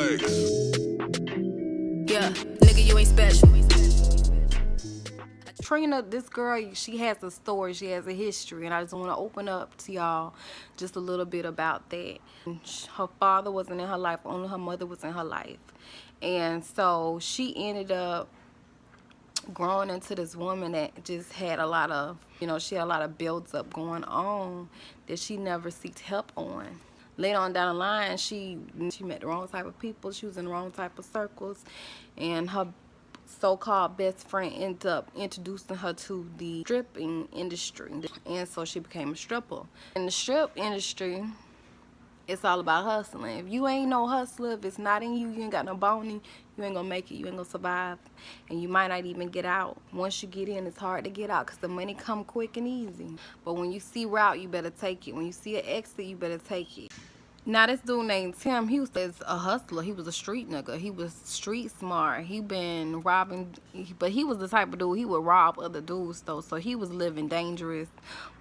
Yeah, nigga, you ain't special. Trina, this girl, she has a story, she has a history, and I just want to open up to y'all just a little bit about that. Her father wasn't in her life, only her mother was in her life. And so she ended up growing into this woman that just had a lot of, she had a lot of builds up going on that she never seeked help on. Later on down the line, she met the wrong type of people. She was in the wrong type of circles, and her so-called best friend ended up introducing her to the stripping industry, and so she became a stripper. In the strip industry, it's all about hustling. If you ain't no hustler, if it's not in you, you ain't got no bone in you ain't gonna make it, you ain't gonna survive, and you might not even get out. Once you get in, it's hard to get out because the money come quick and easy. But when you see route, you better take it. When you see an exit, you better take it. Now this dude named Tim, he was a hustler. He was a street nigga. He was street smart. He been robbing, but he was the type of dude, he would rob other dudes though. So he was living dangerous,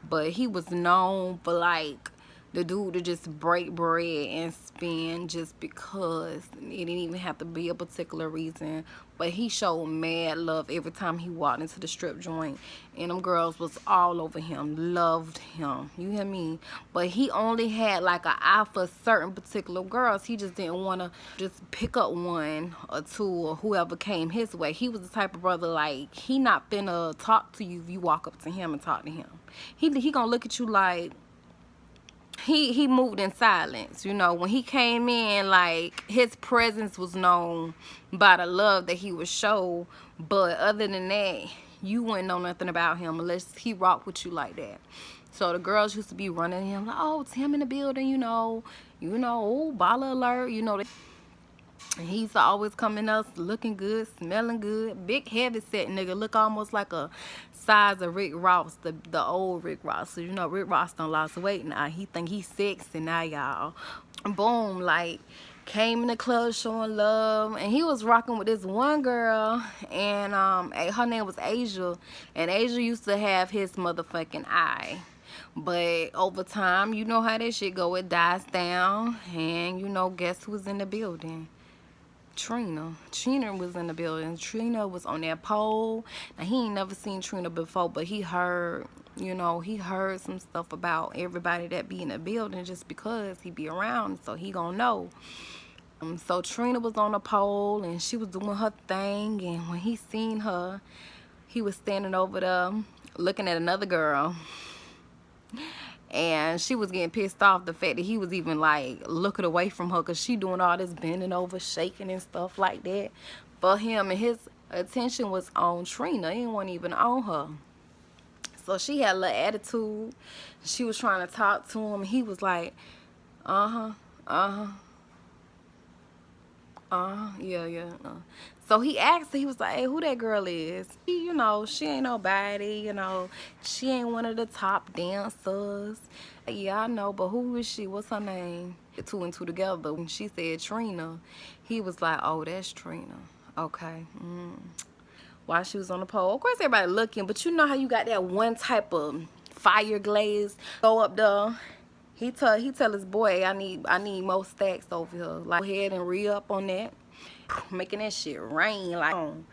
but he was known for like the dude to just break bread and spend just because. It didn't even have to be a particular reason, but he showed mad love every time he walked into the strip joint, and them girls was all over him, loved him, you hear me? But he only had like an eye for certain particular girls. He just didn't want to just pick up one or two or whoever came his way. He was the type of brother, like, he not finna talk to you if you walk up to him and talk to him. He gonna look at you like, he moved in silence. When he came in, like, his presence was known by the love that he would show, but other than that, you wouldn't know nothing about him unless he rocked with you like that. So the girls used to be running him like, oh, it's him in the building, oh, baller alert, and he's always coming up looking good, smelling good, big heavy set nigga, look almost like a size of Rick Ross, the old Rick Ross. So Rick Ross done lost weight now. He think he's sexy now, y'all. Boom, like, came in the club showing love, and he was rocking with this one girl, and her name was Asia, and Asia used to have his motherfucking eye. But over time, you know how that shit go, it dies down, and guess who's in the building? Trina was in the building. Trina was on that pole. Now, he ain't never seen Trina before, but he heard, he heard some stuff about everybody that be in the building just because he be around, so he gonna know. So Trina was on the pole, and she was doing her thing, and when he seen her, he was standing over there looking at another girl. And she was getting pissed off the fact that he was even like looking away from her, because she doing all this bending over, shaking and stuff like that for him, and his attention was on Trina. It wasn't even on her. So she had a little attitude. She was trying to talk to him. He was like, yeah. So he asked her, he was like, hey, who that girl is? She ain't nobody, she ain't one of the top dancers. Yeah, I know, but who is she? What's her name? Two and two together. When she said Trina, he was like, oh, that's Trina. Okay. While she was on the pole, of course everybody looking, but you know how you got that one type of fire glaze go up there. He tell his boy, I need more stacks over here. Like, go ahead and re-up on that. Making that shit rain like on.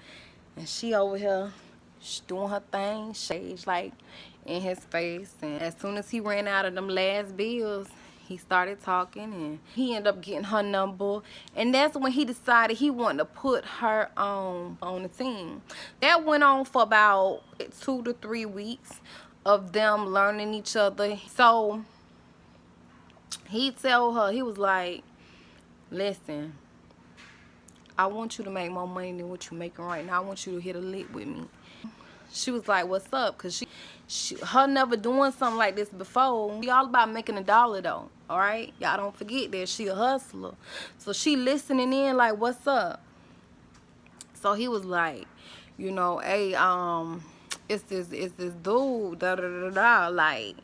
And she over here doing her thing, shades like in his face. And as soon as he ran out of them last bills, he started talking, and he ended up getting her number. And that's when he decided he wanted to put her on the team. That went on for about 2 to 3 weeks of them learning each other. So he told her, he was like, listen, I want you to make more money than what you're making right now. I want you to hit a lick with me. She was like, what's up? Because her never doing something like this before. She all about making a dollar though, all right? Y'all don't forget that she a hustler. So she listening in like, what's up? So he was like, hey, it's this dude, like,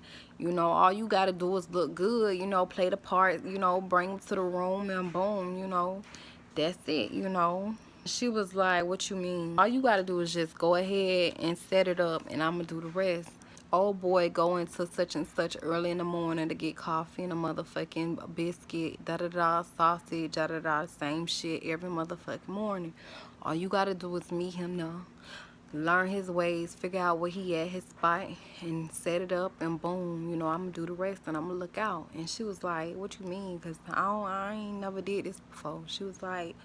all you gotta do is look good, play the part, bring him to the room, and boom, that's it, She was like, what you mean? All you gotta do is just go ahead and set it up, and I'm gonna do the rest. old boy going to such and such early in the morning to get coffee and a motherfucking biscuit, da-da-da, sausage, da-da-da, same shit every motherfucking morning. All you gotta do is meet him now, learn his ways, figure out where he at, his spot, and set it up, and boom, you know, I'm gonna do the rest and I'm gonna look out. And she was like, what you mean? Because I ain't never did this before. She was like,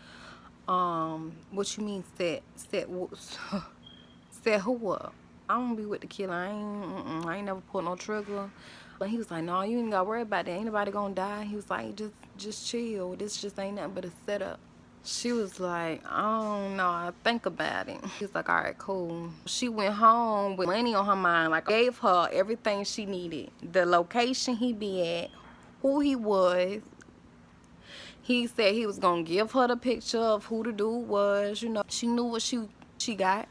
what you mean set set who up? I don't be with the killer. I ain't never pulled no trigger. But he was like, no, you ain't gotta worry about that. Ain't nobody gonna die. He was like, just chill. This just ain't nothing but a setup. She was like, I don't know, I think about it. He was like, all right, cool. She went home with money on her mind. Like, I gave her everything she needed. The location he be at, who he was. He said he was gonna give her the picture of who the dude was. You know, she knew what she got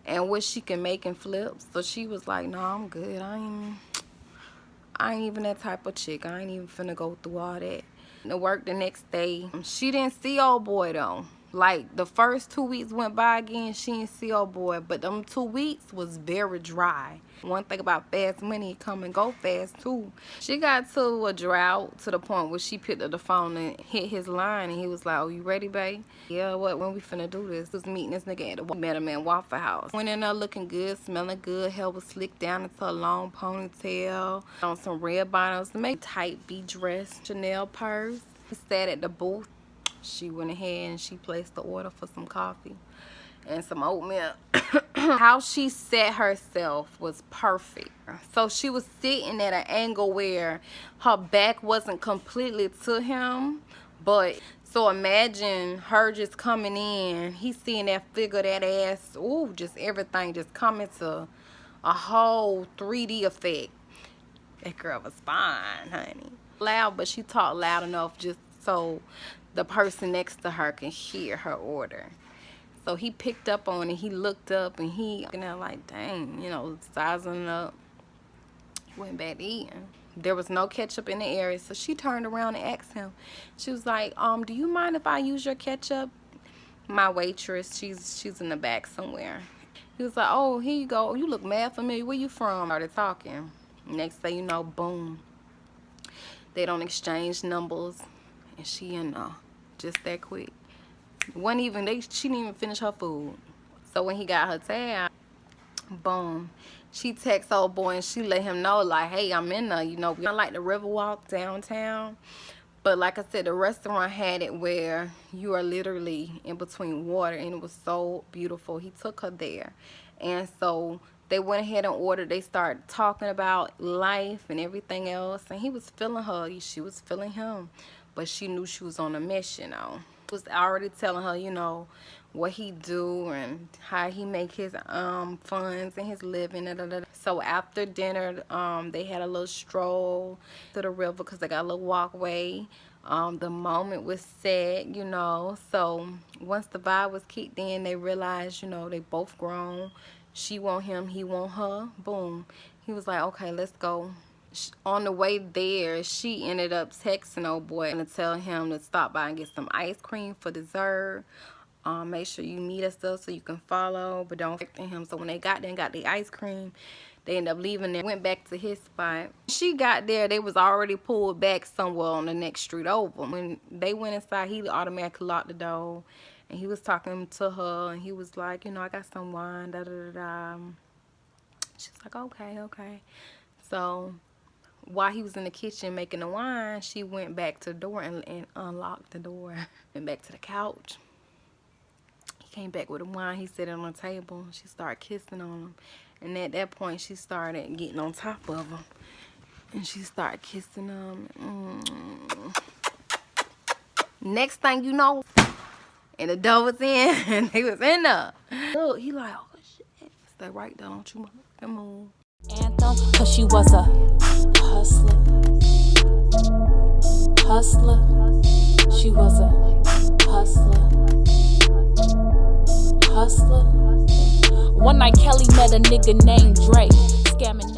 and what she can make and flip. So she was like, no, I'm good. I ain't even that type of chick. I ain't even finna go through all that. To work the next day. She didn't see old boy though. Like the first 2 weeks went by again, she didn't see old boy, but them 2 weeks was very dry. One thing about fast money, it come and go fast too. She got to a drought to the point where she picked up the phone and hit his line, and he was like, oh, you ready, babe? Yeah, what, when we finna do this? Was meeting this nigga at the met him at Waffle House. Went in there looking good, smelling good, hair was slicked down into a long ponytail, on some red bottoms, make tight B dress, Chanel purse. He sat at the booth. She went ahead and she placed the order for some coffee and some oatmeal. How she set herself was perfect. So she was sitting at an angle where her back wasn't completely to him, but so imagine her just coming in, he's seeing that figure, that ass, ooh, just everything just coming to a whole 3D effect. That girl was fine, honey. Loud, but she talked loud enough just so the person next to her can hear her order. So he picked up on it, he looked up, and he like, dang, you know, sizing up. He went back to eating. There was no ketchup in the area, so she turned around and asked him. She was like, do you mind if I use your ketchup? My waitress, she's in the back somewhere. He was like, oh, here you go. You look mad familiar. Where you from? Started talking. Next thing you know, boom. They don't exchange numbers, and she in just that quick. She didn't even finish her food. So when he got her tab, boom, she texts old boy and she let him know, like, hey, I'm in there, you know, we don't like the Riverwalk downtown. But like I said, the restaurant had it where you are literally in between water, and it was so beautiful. He took her there. And so they went ahead and ordered. They started talking about life and everything else. And he was feeling her. She was feeling him. But she knew she was on a mission, you know. He was already telling her, you know, what he do and how he make his funds and his living. So after dinner, they had a little stroll to the river because they got a little walkway. The moment was set, you know. So once the vibe was kicked in, they realized, you know, they both grown. She want him, he want her. Boom. He was like, okay, let's go. On the way there, she ended up texting old boy and to tell him to stop by and get some ice cream for dessert. Make sure you meet us up so you can follow, but don't forget him. So when they got there and got the ice cream, they ended up leaving there, went back to his spot. She got there, they was already pulled back somewhere on the next street over. When they went inside, he automatically locked the door, and he was talking to her, and he was like, you know, I got some wine, da da da da. She's like, okay. So while he was in the kitchen making the wine, she went back to the door and unlocked the door. Went back to the couch. He came back with the wine. He set it on the table. She started kissing on him. And at that point, she started getting on top of him. And she started kissing him. Next thing you know, and the door was in, and he was in there. Look, he like, oh, shit. Stay right there. Don't you move. Anthem, cause she was a hustler. She was a hustler. One night Kelly met a nigga named Drake, scamming.